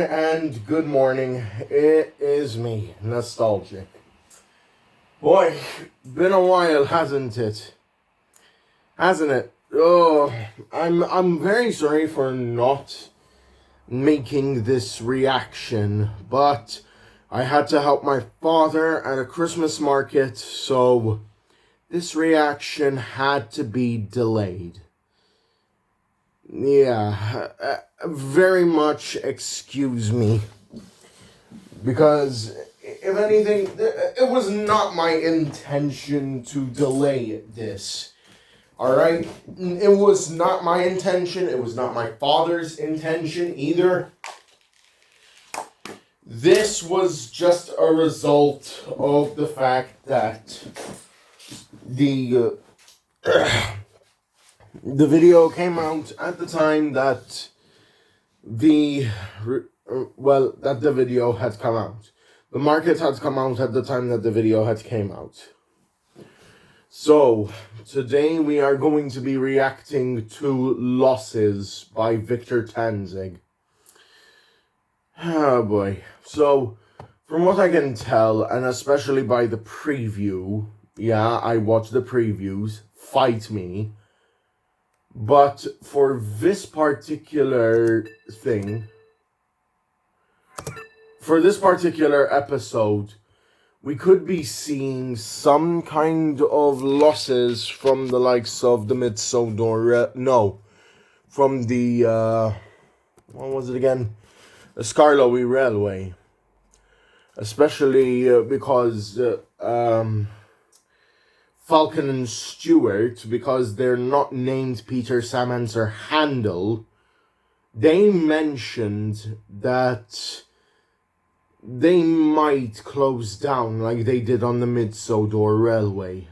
and good morning. It is me, Nostalgic. Boy, been a while, hasn't it? Hasn't it? Oh, I'm very sorry for not making this reaction, but I had to help my father at a Christmas market, so this reaction had to be delayed. Yeah, very much excuse me, because if anything, it was not my intention to delay this. Alright? It was not my intention, it was not my father's intention either. This was just a result of the fact that the video came out at the time that the video had come out. The market had come out at the time that the video had came out. So, today we are going to be reacting to Losses by Victor Tanzig. Oh boy. So, from what I can tell, and especially by the preview, yeah, I watched the previews, fight me. But for this particular thing, for this particular episode, we could be seeing some kind of losses from the likes of the Sodor, from the, what was it again? The Skarloey Railway. Especially because, Falcon and Stewart, because they're not named Peter, Sammons, or Handel, they mentioned that they might close down like they did on the Sodor Railway.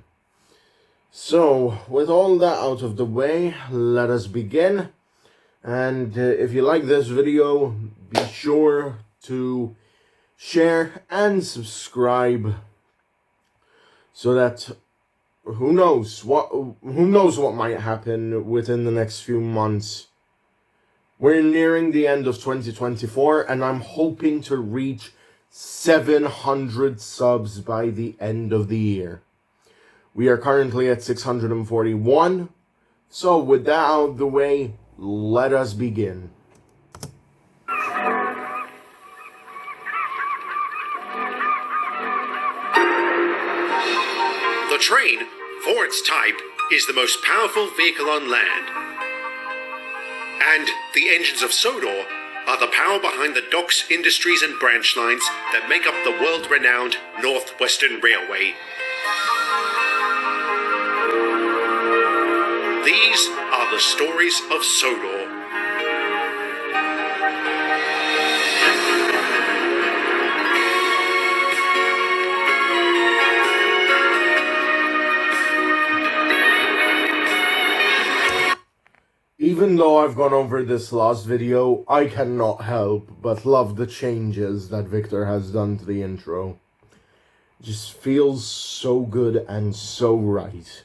So, with all that out of the way, let us begin. And if you like this video, be sure to share and subscribe so that who knows what might happen within the next few months. We're nearing the end of 2024, and I'm hoping to reach 700 subs by the end of the year. We are currently at 641. So with that out of the way, let us begin. The train, for its type, is the most powerful vehicle on land. And the engines of Sodor are the power behind the docks, industries and branch lines that make up the world-renowned Northwestern Railway. These are the stories of Sodor. Even though I've gone over this last video, I cannot help but love the changes that Victor has done to the intro. It just feels so good and so right.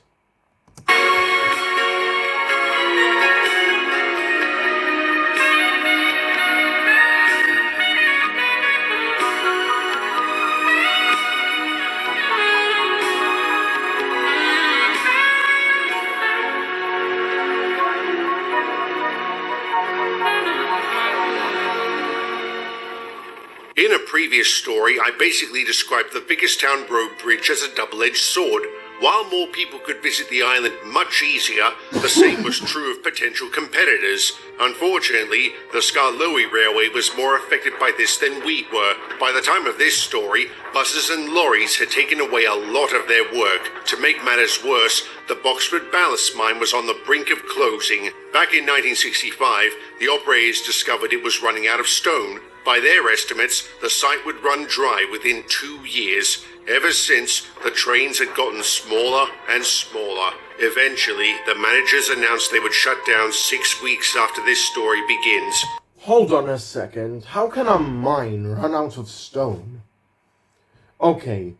In a previous story, I basically described the Vickerstown Road Bridge as a double-edged sword. While more people could visit the island much easier, the same was true of potential competitors. Unfortunately, the Skarloey Railway was more affected by this than we were. By the time of this story, buses and lorries had taken away a lot of their work. To make matters worse, the Boxford Ballast Mine was on the brink of closing. Back in 1965, the operators discovered it was running out of stone. By their estimates, the site would run dry within 2 years. Ever since, the trains had gotten smaller and smaller. Eventually, the managers announced they would shut down 6 weeks after this story begins. Hold on a second. How can a mine run out of stone? Okay,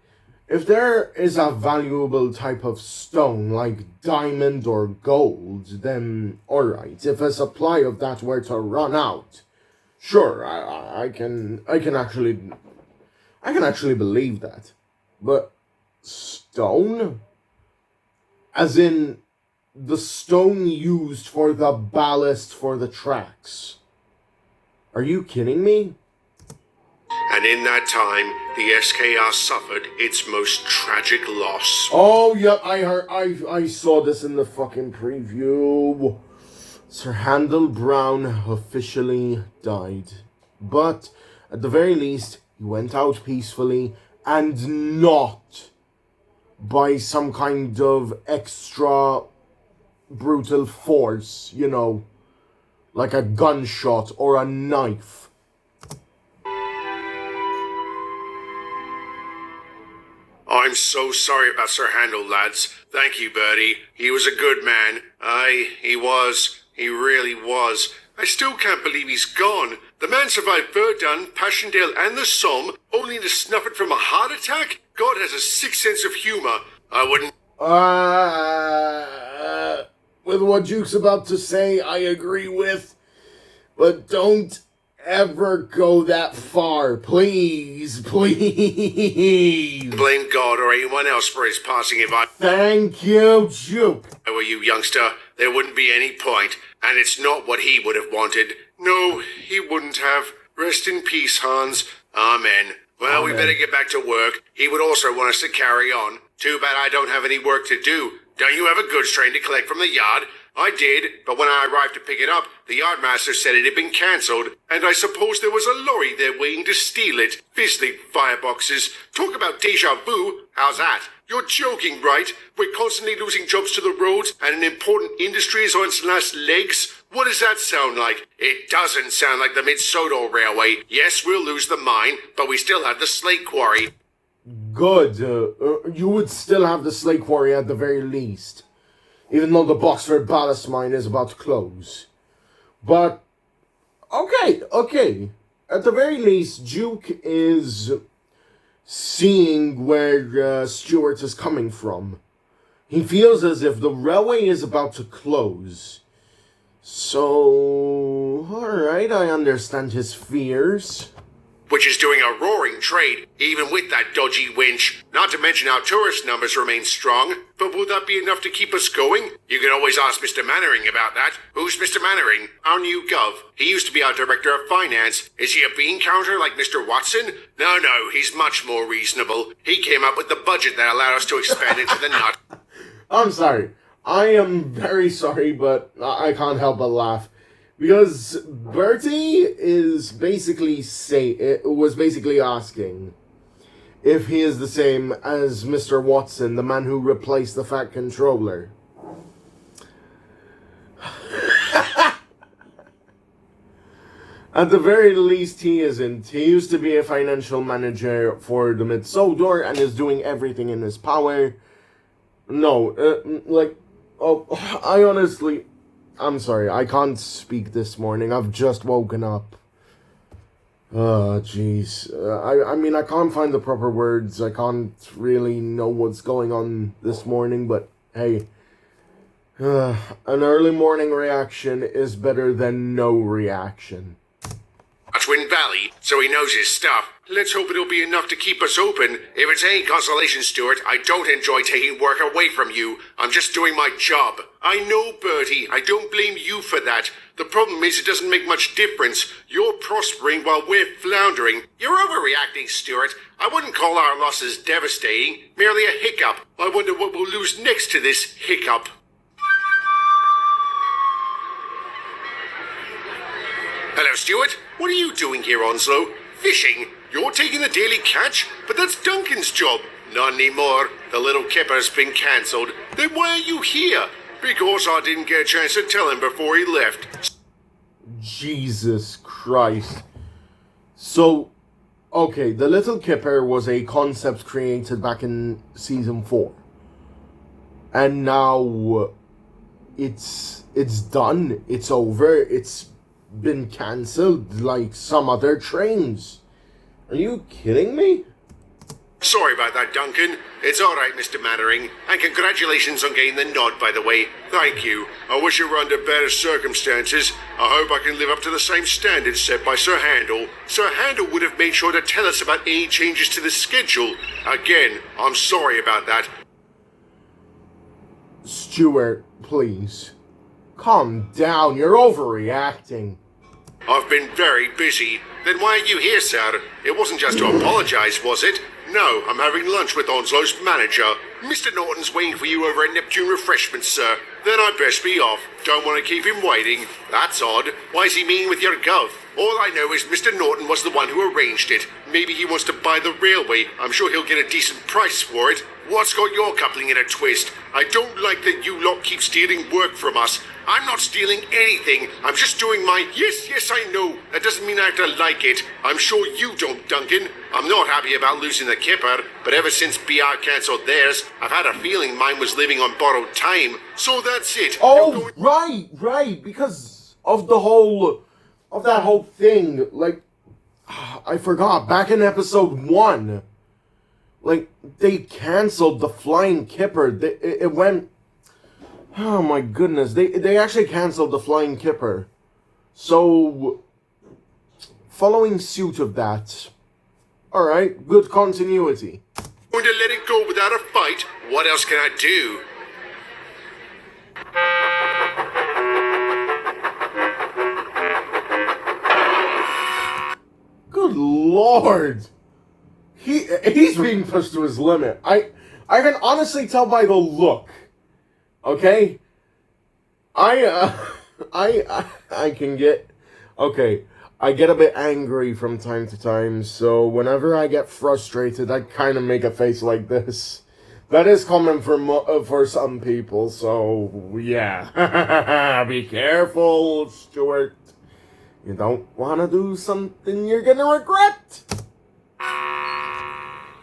if there is a valuable type of stone like diamond or gold, then alright. If a supply of that were to run out, Sure, I can actually believe that. But stone? As in the stone used for the ballast for the tracks. Are you kidding me? And in that time, the SKR suffered its most tragic loss. Oh, yep, I saw this in the fucking preview. Sir Handel Brown officially died. But, at the very least, he went out peacefully and not by some kind of extra brutal force, you know, like a gunshot or a knife. I'm so sorry about Sir Handel, lads. Thank you, Bertie. He was a good man. Aye, he was. He really was. I still can't believe he's gone. The man survived Verdun, Passchendaele, and the Somme, only to snuff it from a heart attack? God has a sick sense of humor. I wouldn't... With what Duke's about to say, I agree with. But don't ever go that far. Please, please. blame God or anyone else for his passing if I... Thank you, Duke. If I were you, youngster, there wouldn't be any point. And it's not what he would have wanted. No, he wouldn't have. Rest in peace, Hans. Amen. Well, we better get back to work. He would also want us to carry on. Too bad I don't have any work to do. Don't you have a goods train to collect from the yard? I did, but when I arrived to pick it up, the yardmaster said it had been cancelled, and I suppose there was a lorry there waiting to steal it. Fizzling fireboxes. Talk about deja vu. How's that? You're joking, right? We're constantly losing jobs to the roads, and an important industry is on its last legs? What does that sound like? It doesn't sound like the Mid-Sodor Railway. Yes, we'll lose the mine, but we still have the slate quarry. Good. You would still have the slate quarry at the very least. Even though the Boxford Ballast Mine is about to close. But, okay. At the very least, Duke is seeing where Stuart is coming from. He feels as if the railway is about to close. So, alright, I understand his fears. Which is doing a roaring trade, even with that dodgy winch. Not to mention our tourist numbers remain strong. But will that be enough to keep us going? You can always ask Mr. Mannering about that. Who's Mr. Mannering? Our new gov. He used to be our director of finance. Is he a bean counter like Mr. Watson? No, he's much more reasonable. He came up with the budget that allowed us to expand into the nut. I'm sorry. I am very sorry, but I can't help but laugh. Because Bertie is was basically asking if he is the same as Mr. Watson, the man who replaced the Fat Controller. At the very least, he isn't. He used to be a financial manager for the Mid-Sodor and is doing everything in his power. I'm sorry, I can't speak this morning. I've just woken up. Oh, jeez. I mean, I can't find the proper words. I can't really know what's going on this morning, but hey. An early morning reaction is better than no reaction. Twin Valley, so he knows his stuff. Let's hope it'll be enough to keep us open. If it's any consolation, Stuart, I don't enjoy taking work away from you. I'm just doing my job. I know, Bertie. I don't blame you for that. The problem is it doesn't make much difference. You're prospering while we're floundering. You're overreacting, Stuart. I wouldn't call our losses devastating. Merely a hiccup. I wonder what we'll lose next to this hiccup. Hello, Stuart. What are you doing here, Onslow? Fishing? You're taking the daily catch? But that's Duncan's job. Not anymore. The little kipper's been cancelled. Then why are you here? Because I didn't get a chance to tell him before he left. Jesus Christ. So, okay, the little kipper was a concept created back in season 4. And now it's done. It's over. It's been cancelled like some other trains. Are you kidding me? Sorry about that, Duncan. It's alright, Mr. Mannering. And congratulations on getting the nod, by the way. Thank you. I wish it were under better circumstances. I hope I can live up to the same standards set by Sir Handel. Sir Handel would have made sure to tell us about any changes to the schedule. Again, I'm sorry about that. Stuart, please. Calm down, you're overreacting. I've been very busy. Then why are you here, sir? It wasn't just to apologize, was it? No, I'm having lunch with Onslow's manager. Mr. Norton's waiting for you over at Neptune Refreshments, sir. Then I'd best be off. Don't want to keep him waiting. That's odd. Why is he meeting with your gov? All I know is Mr. Norton was the one who arranged it. Maybe he wants to buy the railway. I'm sure he'll get a decent price for it. What's got your coupling in a twist? I don't like that you lot keep stealing work from us. I'm not stealing anything. I'm just doing my... Yes, I know. That doesn't mean I have to like it. I'm sure you don't, Duncan. I'm not happy about losing the Kipper, but ever since BR cancelled theirs, I've had a feeling mine was living on borrowed time. So that's it. Oh, right. Because of the whole... of that whole thing. Like, I forgot. Back in episode 1... like, they cancelled the Flying Kipper. It went... oh my goodness. They actually cancelled the Flying Kipper. So, following suit of that... alright, good continuity. Going to let it go without a fight? What else can I do? Good lord! He's being pushed to his limit. I can honestly tell by the look. Okay? I can get... okay, I get a bit angry from time to time, so whenever I get frustrated, I kind of make a face like this. That is common for some people, so yeah. Be careful, Stuart. You don't want to do something you're gonna regret.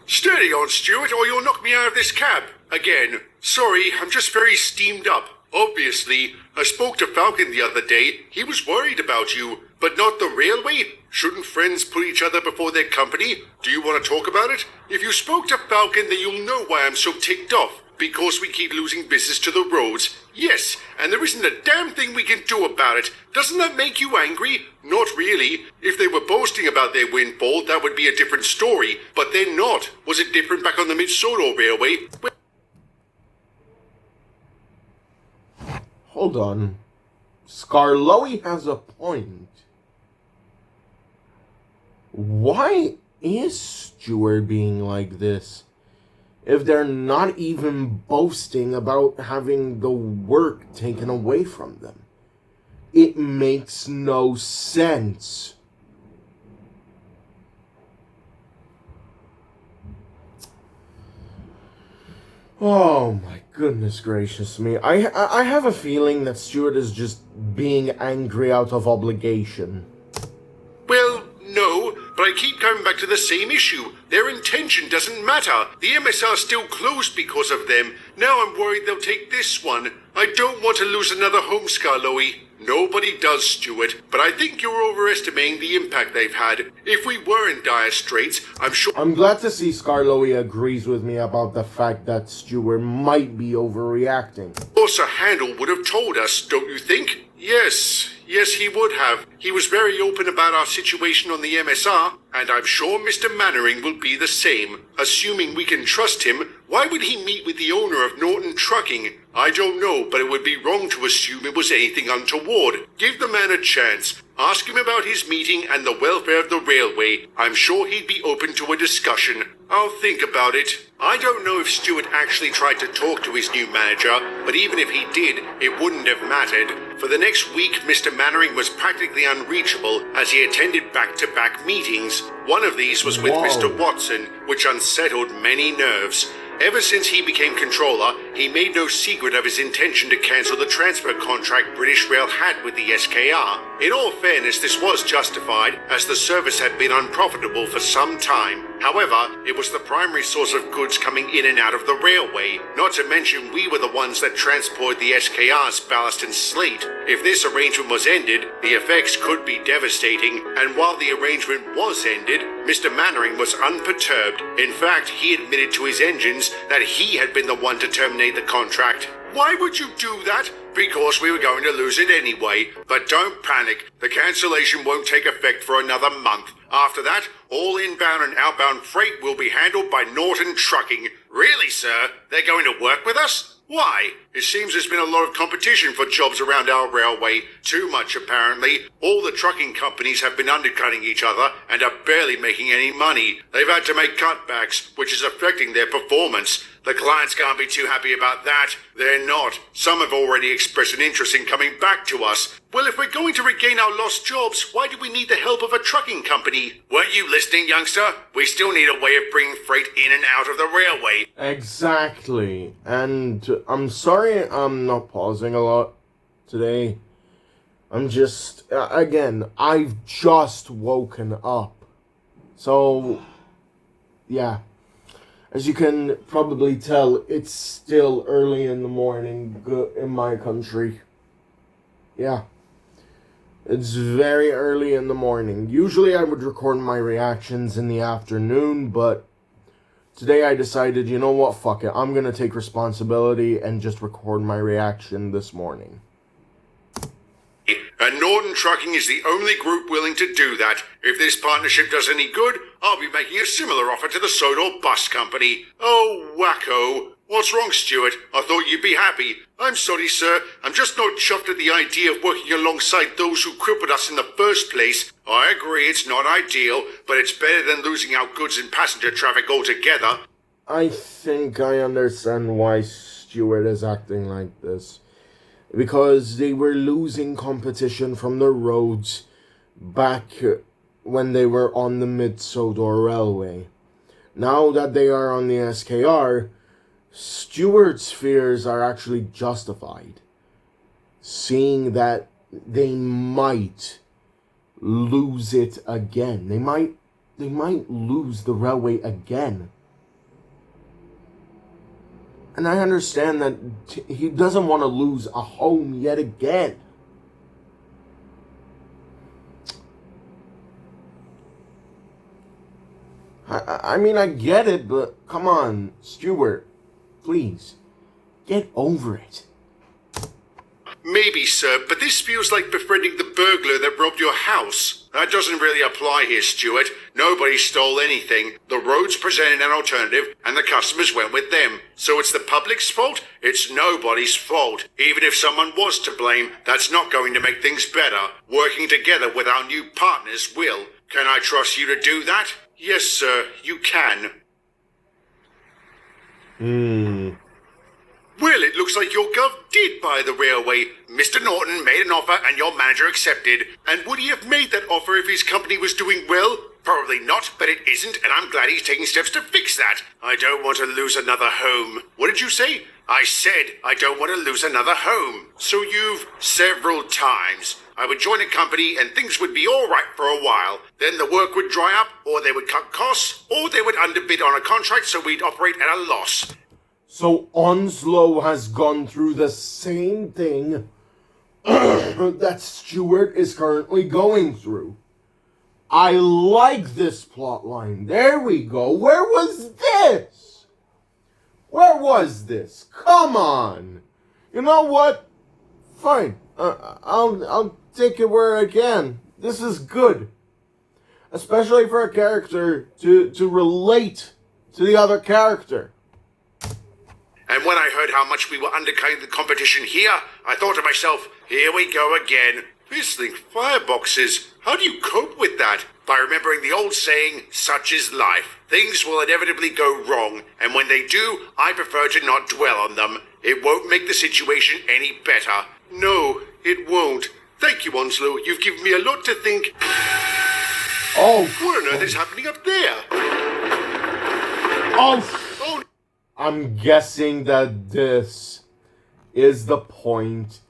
Steady on, Stuart, or you'll knock me out of this cab. Again. Sorry, I'm just very steamed up. Obviously, I spoke to Falcon the other day. He was worried about you, but not the railway. Shouldn't friends put each other before their company? Do you want to talk about it? If you spoke to Falcon, then you'll know why I'm so ticked off. Because we keep losing business to the roads. Yes, and there isn't a damn thing we can do about it. Doesn't that make you angry? Not really. If they were boasting about their windfall, that would be a different story. But they're not. Was it different back on the Mid-Sodor Railway? Hold on. Skarloey has a point. Why is Stuart being like this? If they're not even boasting about having the work taken away from them. It makes no sense. Oh my goodness gracious me. I have a feeling that Stuart is just being angry out of obligation. Well, no, but I keep coming back to the same issue. Their intention doesn't matter. The MSR's still closed because of them. Now I'm worried they'll take this one. I don't want to lose another home, Skarloey. Nobody does, Stuart, but I think you're overestimating the impact they've had. If we were in dire straits, I'm sure... I'm glad to see Skarloey agrees with me about the fact that Stuart might be overreacting. Also, Handel would have told us, don't you think? Yes, he would have. He was very open about our situation on the MSR, and I'm sure Mr. Mannering will be the same. Assuming we can trust him, why would he meet with the owner of Norton Trucking? I don't know, but it would be wrong to assume it was anything untoward. Give the man a chance. Ask him about his meeting and the welfare of the railway. I'm sure he'd be open to a discussion. I'll think about it. I don't know if Stuart actually tried to talk to his new manager, but even if he did, it wouldn't have mattered. For the next week, Mr. Mannering was practically unreachable as he attended back-to-back meetings. One of these was with Mr. Watson, which unsettled many nerves. Ever since he became controller, he made no secret of his intention to cancel the transfer contract British Rail had with the SKR. In all fairness, this was justified, as the service had been unprofitable for some time. However, it was the primary source of goods coming in and out of the railway. Not to mention, we were the ones that transported the SKR's ballast and slate. If this arrangement was ended, the effects could be devastating, and while the arrangement was ended, Mr. Mannering was unperturbed. In fact, he admitted to his engines that he had been the one to terminate the contract. Why would you do that? Because we were going to lose it anyway. But don't panic. The cancellation won't take effect for another month. After that, all inbound and outbound freight will be handled by Norton Trucking. Really, sir? They're going to work with us? Why? It seems there's been a lot of competition for jobs around our railway. Too much, apparently. All the trucking companies have been undercutting each other and are barely making any money. They've had to make cutbacks, which is affecting their performance. The clients can't be too happy about that. They're not. Some have already expressed an interest in coming back to us. Well, if we're going to regain our lost jobs, why do we need the help of a trucking company? Weren't you listening, youngster? We still need a way of bringing freight in and out of the railway. Exactly. And I'm sorry I'm not pausing a lot today. I'm just, again, I've just woken up. So, yeah. As you can probably tell, it's still early in the morning in my country. Yeah. It's very early in the morning. Usually I would record my reactions in the afternoon, but today I decided, you know what, fuck it. I'm gonna take responsibility and just record my reaction this morning. And Norton Trucking is the only group willing to do that. If this partnership does any good, I'll be making a similar offer to the Sodor Bus Company. Oh, wacko. What's wrong, Stuart? I thought you'd be happy. I'm sorry, sir. I'm just not chuffed at the idea of working alongside those who crippled us in the first place. I agree it's not ideal, but it's better than losing our goods and passenger traffic altogether. I think I understand why Stuart is acting like this. Because they were losing competition from the roads back when they were on the Mid-Sodor Railway. Now that they are on the SKR, Stuart's fears are actually justified, seeing that they might lose it again. They might lose the railway again. And I understand that he doesn't want to lose a home yet again. I mean, I get it, but come on, Stuart. Please, get over it. Maybe, sir, but this feels like befriending the burglar that robbed your house. That doesn't really apply here, Stuart. Nobody stole anything. The roads presented an alternative, and the customers went with them. So it's the public's fault? It's nobody's fault. Even if someone was to blame, that's not going to make things better. Working together with our new partners will. Can I trust you to do that? Yes, sir, you can. Well, it looks like your gov did buy the railway. Mr. Norton made an offer and your manager accepted. And would he have made that offer if his company was doing well? Probably not, but it isn't, and I'm glad he's taking steps to fix that. I don't want to lose another home. What did you say? I said I don't want to lose another home. So you've several times. I would join a company and things would be all right for a while. Then the work would dry up, or they would cut costs, or they would underbid on a contract so we'd operate at a loss. So Onslow has gone through the same thing that Stuart is currently going through. I like this plot line. There we go. Where was this? Where was this? Come on. You know what? Fine. I'll take it where I can. This is good. Especially for a character to relate to the other character. And when I heard how much we were undercutting the competition here, I thought to myself, here we go again. Whistling fireboxes. How do you cope with that? By remembering the old saying, such is life. Things will inevitably go wrong, and when they do, I prefer to not dwell on them. It won't make the situation any better. No, it won't. Thank you, Onslow. You've given me a lot to think. Oh. What on earth is happening up there? Oh. I'm guessing that this is the point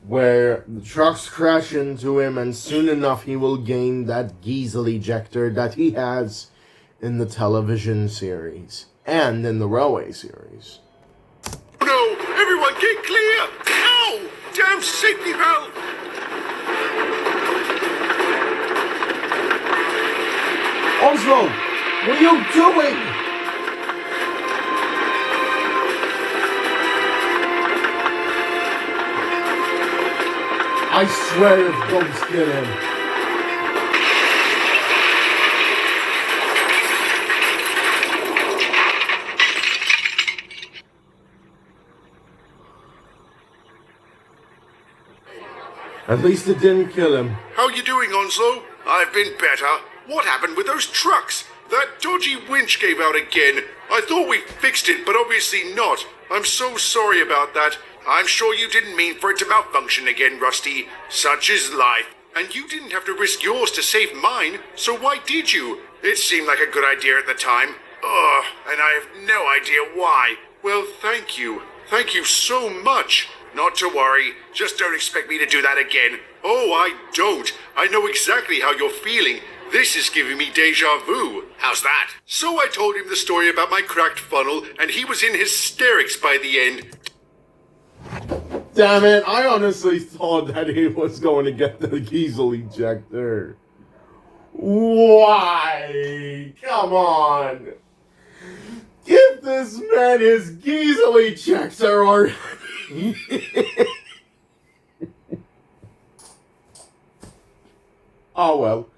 where the trucks crash into him and soon enough he will gain that diesel ejector that he has in the television series and in the railway series. No! Everyone get clear! Ow! Damn safety valve! Oslo, what are you doing? I swear if ghosts get him. At least it didn't kill him. How you doing, Onslow? I've been better. What happened with those trucks? That dodgy winch gave out again. I thought we fixed it, but obviously not. I'm so sorry about that. I'm sure you didn't mean for it to malfunction again, Rusty. Such is life. And you didn't have to risk yours to save mine, so why did you? It seemed like a good idea at the time. Ugh, and I have no idea why. Well, thank you. Thank you so much. Not to worry. Just don't expect me to do that again. Oh, I don't. I know exactly how you're feeling. This is giving me deja vu. How's that? So I told him the story about my cracked funnel, and he was in hysterics by the end. Damn it, I honestly thought that he was going to get the diesel ejector. Why? Come on. Give this man his diesel ejector or... Oh well.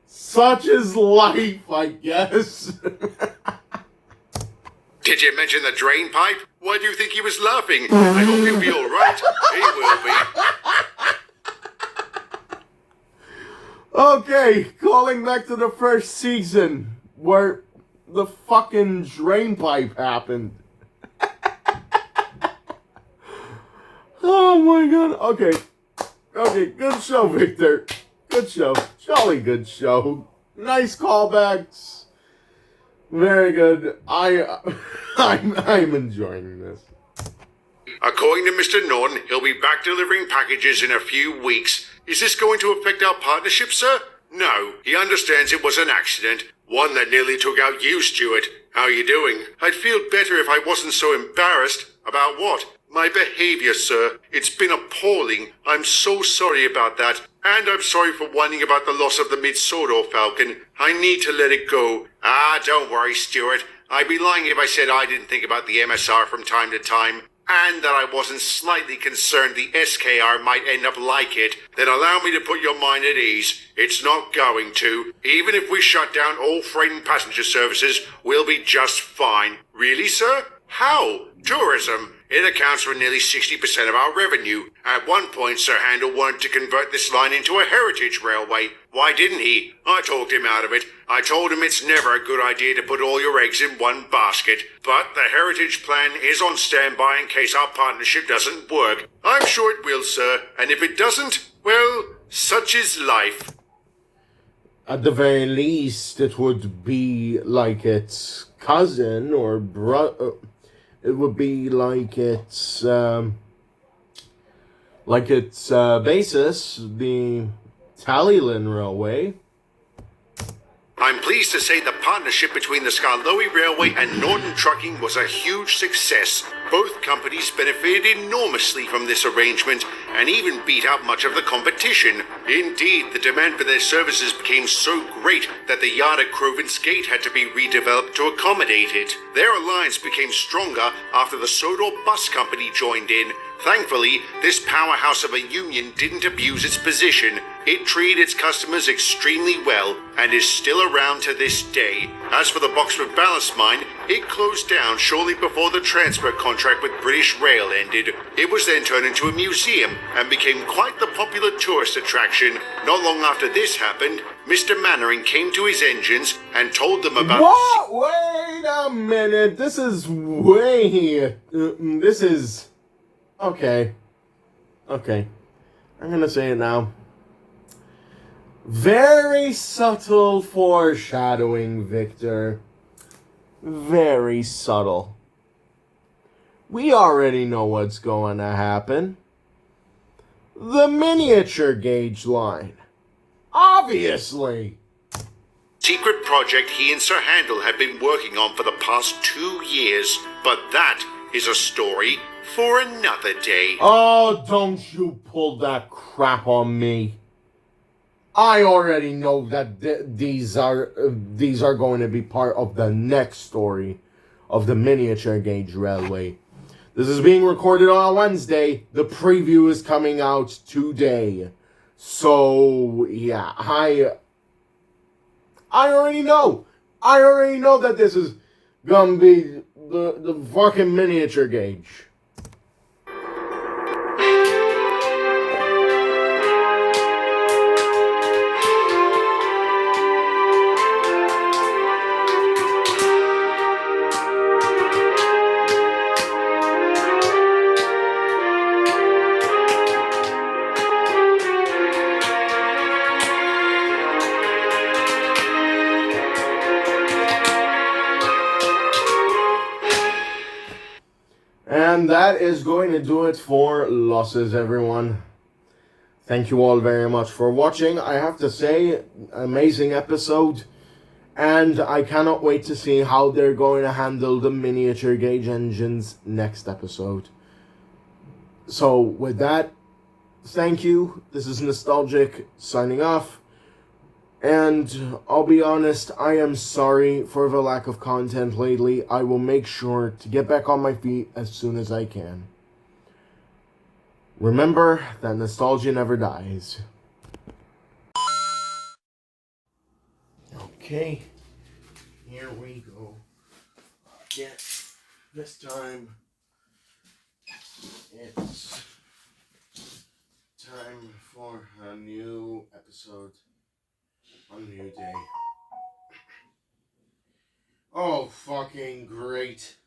Such is life, I guess. Did you mention the drain pipe? Why do you think he was laughing? I hope he'll be alright. He will be. Okay, calling back to the first season where the fucking drain pipe happened. Oh my god. Okay, good show, Victor. Good show. Jolly good show. Nice callbacks. Very good. I'm enjoying this. According to Mr. Norton, he'll be back delivering packages in a few weeks. Is this going to affect our partnership, sir? No. He understands it was an accident. One that nearly took out you, Stuart. How are you doing? I'd feel better if I wasn't so embarrassed. About what? My behavior, sir. It's been appalling. I'm so sorry about that. And I'm sorry for whining about the loss of the mid-Sodor Falcon. I need to let it go. Don't worry, Stuart. I'd be lying if I said I didn't think about the MSR from time to time, and that I wasn't slightly concerned the SKR might end up like it. Then allow me to put your mind at ease. It's not going to. Even if we shut down all freight and passenger services, we'll be just fine. Really, sir? How? Tourism. It accounts for nearly 60% of our revenue. At one point, Sir Handel wanted to convert this line into a heritage railway. Why didn't he? I talked him out of it. I told him it's never a good idea to put all your eggs in one basket. But the heritage plan is on standby in case our partnership doesn't work. I'm sure it will, sir. And if it doesn't, well, such is life. At the very least, it would be like its cousin or brother. It would be like its basis, the Tallylin Railway. I'm pleased to say the partnership between the Skarloey Railway and Norton Trucking was a huge success. Both companies benefited enormously from this arrangement and even beat out much of the competition. Indeed, the demand for their services became so great that the yard at Crovan's Gate had to be redeveloped to accommodate it. Their alliance became stronger after the Sodor Bus Company joined in. Thankfully, this powerhouse of a union didn't abuse its position. It treated its customers extremely well and is still around to this day. As for the Boxford Ballast Mine, it closed down shortly before the transfer contract with British Rail ended. It was then turned into a museum and became quite the popular tourist attraction. Not long after this happened, Mr. Mannering came to his engines and told them about... What? Wait a minute. This is way... this is... Okay. I'm gonna say it now. Very subtle foreshadowing, Victor. Very subtle. We already know what's going to happen. The miniature gauge line. Obviously. Secret project he and Sir Handel have been working on for the past 2 years. But that is a story for another day. Oh, don't you pull that crap on me. I already know that these are going to be part of the next story of the miniature gauge railway. This is being recorded on a Wednesday. The preview is coming out today. So, yeah, I already know. I already know that this is gonna be the fucking miniature gauge. And that is going to do it for Losses, everyone. Thank you all very much for watching. I have to say, amazing episode. And I cannot wait to see how they're going to handle the miniature gauge engines next episode. So with that, thank you. This is Nostalgic signing off. And I'll be honest, I am sorry for the lack of content lately. I will make sure to get back on my feet as soon as I can. Remember that nostalgia never dies. Okay, here we go. Again, this time it's time for a new episode. A new day. Oh, fucking great.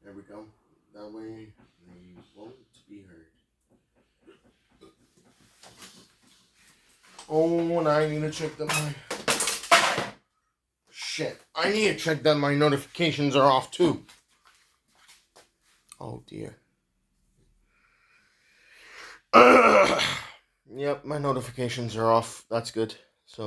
There we go. That way they won't be heard. Oh, and I need to check that my... Shit. I need to check that my notifications are off too. Oh, dear. Yep, my notifications are off. That's good. So...